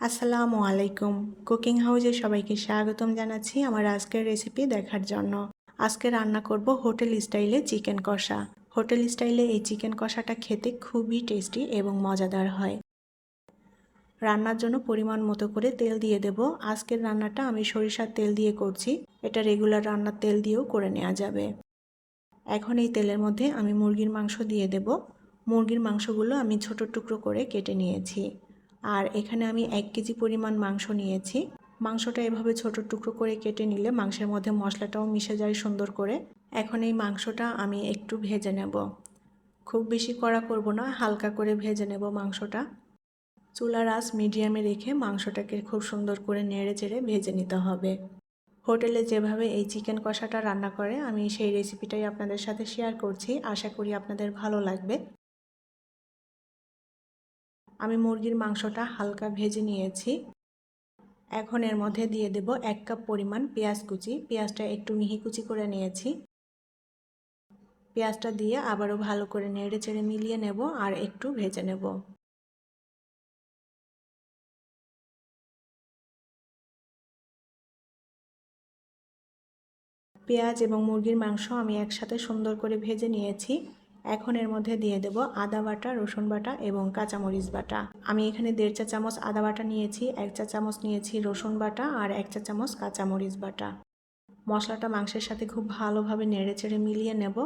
আসসালামু আলাইকুম। কুকিং হাউসে সবাইকে স্বাগতম জানাচ্ছি আমার আজকের রেসিপি দেখার জন্য। আজকে রান্না করব হোটেল স্টাইলে চিকেন কষা। হোটেল স্টাইলে এই চিকেন কষাটা খেতে খুবই টেস্টি এবং মজাদার হয়। রান্নার জন্য পরিমাণ মতো করে তেল দিয়ে দেব। আজকের রান্নাটা আমি সরিষার তেল দিয়ে করছি। এটা রেগুলার রান্নার তেল দিয়েও করে নেওয়া যাবে। এখন এই তেলের মধ্যে আমি মুরগির মাংস দিয়ে দেব। মুরগির মাংসগুলো আমি ছোট টুকরো করে কেটে নিয়েছি। আর এখানে আমি 1 কেজি পরিমাণ মাংস নিয়েছি। মাংসটা এভাবে ছোট টুকরো করে কেটে নিলে মাংসের মধ্যে মশলাটাও মিশে যায় সুন্দর করে। এখন এই মাংসটা আমি একটু ভেজে নেব। খুব বেশি কড়া করব না, হালকা করে ভেজে নেব মাংসটা। চুলার আঁচ মিডিয়ামে রেখে মাংসটাকে খুব সুন্দর করে নেড়ে চেড়ে ভেজে নিতে হবে। হোটেলে যেভাবে এই চিকেন কষাটা রান্না করে আমি সেই রেসিপিটাই আপনাদের সাথে শেয়ার করছি। আশা করি আপনাদের ভালো লাগবে। আমি মুরগির মাংসটা হালকা ভেজে নিয়েছি। এখন এর মধ্যে দিয়ে দেব 1 কাপ পরিমাণ পেঁয়াজ কুচি। পেঁয়াজটা একটু মিহি কুচি করে নিয়েছি। পেঁয়াজটা দিয়ে আবারও ভালো করে নেড়ে চেড়ে মিলিয়ে নেব আর একটু ভেজে নেব। পেঁয়াজ এবং মুরগির মাংস আমি একসাথে সুন্দর করে ভেজে নিয়েছি। এখন এর মধ্যে দিয়ে দেব আদা বাটা, রসুন বাটা এবং কাঁচামরিচ বাটা। আমি এখানে 1.5 চা চামচ আদা বাটা নিয়েছি, 1 চা চামচ নিয়েছি রসুন বাটা আর 1 চা চামচ কাঁচামরিচ বাটা। মশলাটা মাংসের সাথে খুব ভালোভাবে নেড়েচেড়ে মিলিয়ে নেব।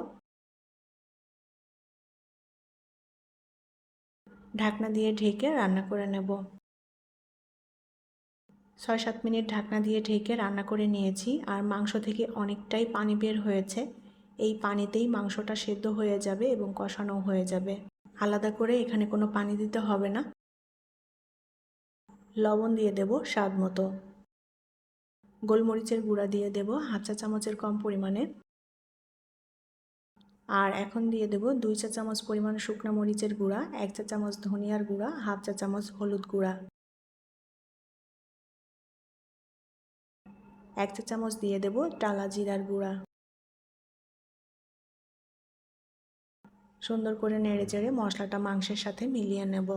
ঢাকনা দিয়ে ঢেকে রান্না করে নেব। 6-7 মিনিট ঢাকনা দিয়ে ঢেকে রান্না করে নিয়েছি। আর মাংস থেকে অনেকটাই পানি বের হয়েছে। এই পানিতেই মাংসটা সেদ্ধ হয়ে যাবে এবং কষানো হয়ে যাবে। আলাদা করে এখানে কোনো পানি দিতে হবে না। লবণ দিয়ে দেব স্বাদ মতো। গোলমরিচের গুঁড়া দিয়ে দেব 1/2 চা চামচের কম পরিমাণে। আর এখন দিয়ে দেব 2 চা চামচ পরিমাণ শুকনো মরিচের গুঁড়া, 1 চা চামচ ধনিয়ার গুঁড়া, 1/2 চা চামচ হলুদ গুঁড়া। 1 চা চামচ দিয়ে দেব টালা জিরার গুঁড়া। সুন্দর করে নেড়েচেড়ে মশলাটা মাংসের সাথে মিলিয়ে নেব।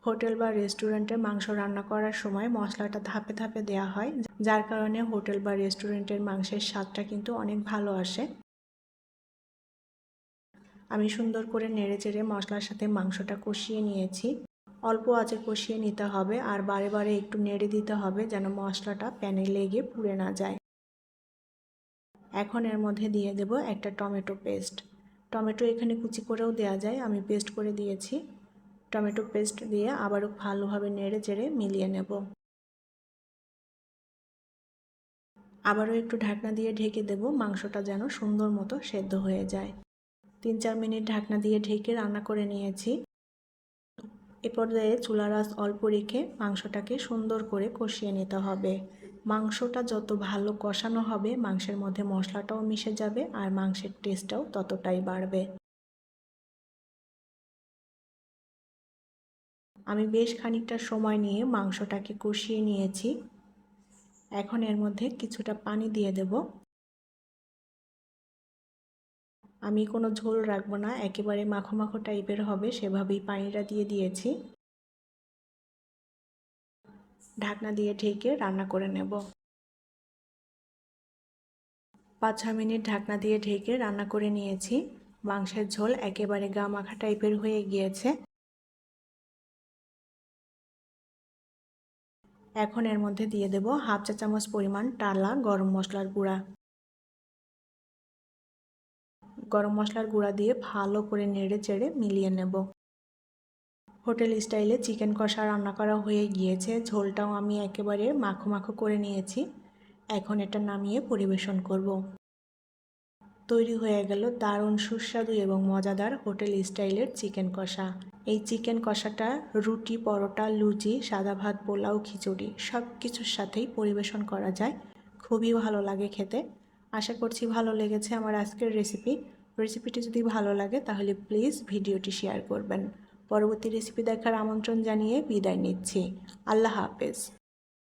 হোটেল বা রেস্টুরেন্টে মাংস রান্না করার সময় মশলাটা ধাপে ধাপে দেওয়া হয়, যার কারণে হোটেল বা রেস্টুরেন্টের মাংসের স্বাদটা কিন্তু অনেক ভালো আসে। আমি সুন্দর করে নেড়েচেড়ে মশলার সাথে মাংসটা কষিয়ে নিয়েছি। অল্প আঁচে কষিয়ে নিতে হবে আর বারে বারে একটু নেড়ে দিতে হবে যেন মশলাটা প্যানে লেগে পুড়ে না যায়। এখন এর মধ্যে দিয়ে দেব একটা টমেটো পেস্ট। টমেটো এখানে কুচি করেও দেওয়া যায়, আমি পেস্ট করে দিয়েছি। টমেটো পেস্ট দিয়ে আবারও ভালোভাবে নেড়ে চেড়ে মিলিয়ে নেব। আবারও একটু ঢাকনা দিয়ে ঢেকে দেব মাংসটা যেন সুন্দর মতো সেদ্ধ হয়ে যায়। 3-4 মিনিট ঢাকনা দিয়ে ঢেকে রান্না করে নিয়েছি। এ পর্যায়ে চুলার আঁচ অল্প রেখে মাংসটাকে সুন্দর করে কষিয়ে নিতে হবে। মাংসটা যত ভালো কষানো হবে মাংসের মধ্যে মশলাটাও মিশে যাবে আর মাংসের টেস্টটাও ততটাই বাড়বে। আমি বেশ খানিকটা সময় নিয়ে মাংসটাকে কষিয়ে নিয়েছি। এখন এর মধ্যে কিছুটা পানি দিয়ে দেব। আমি কোনো ঝোল রাখবো না, একেবারে মাখো মাখো টাইপের হবে সেভাবেই পানিটা দিয়ে দিয়েছি। ঢাকনা দিয়ে ঢেকে রান্না করে নেব। 5-6 মিনিট ঢাকনা দিয়ে ঢেকে রান্না করে নিয়েছি। মাংসের ঝোল একেবারে গা মাখা টাইপের হয়ে গিয়েছে। এখন এর মধ্যে দিয়ে দেব 1/2 চা চামচ পরিমাণ টালা গরম মশলার গুঁড়া। গরম মশলার গুঁড়া দিয়ে ভালো করে নেড়ে চেড়ে মিলিয়ে নেব। হোটেল স্টাইলে চিকেন কষা রান্না করা হয়ে গিয়েছে। ঝোলটাও আমি একেবারে মাখো মাখো করে নিয়েছি। এখন এটা নামিয়ে পরিবেশন করব। তৈরি হয়ে গেল দারুণ সুস্বাদু এবং মজাদার হোটেল স্টাইলের চিকেন কষা। এই চিকেন কষাটা রুটি, পরোটা, লুচি, সাদা ভাত, পোলাও, খিচুড়ি সব কিছুর সাথেই পরিবেশন করা যায়। খুবই ভালো লাগে খেতে। আশা করছি ভালো লেগেছে আমার আজকের রেসিপিটি যদি ভালো লাগে তাহলে প্লিজ ভিডিওটি শেয়ার করবেন। পরবর্তী রেসিপি দেখার আমন্ত্রণ জানিয়ে বিদায় নিচ্ছি। আল্লাহ হাফেজ।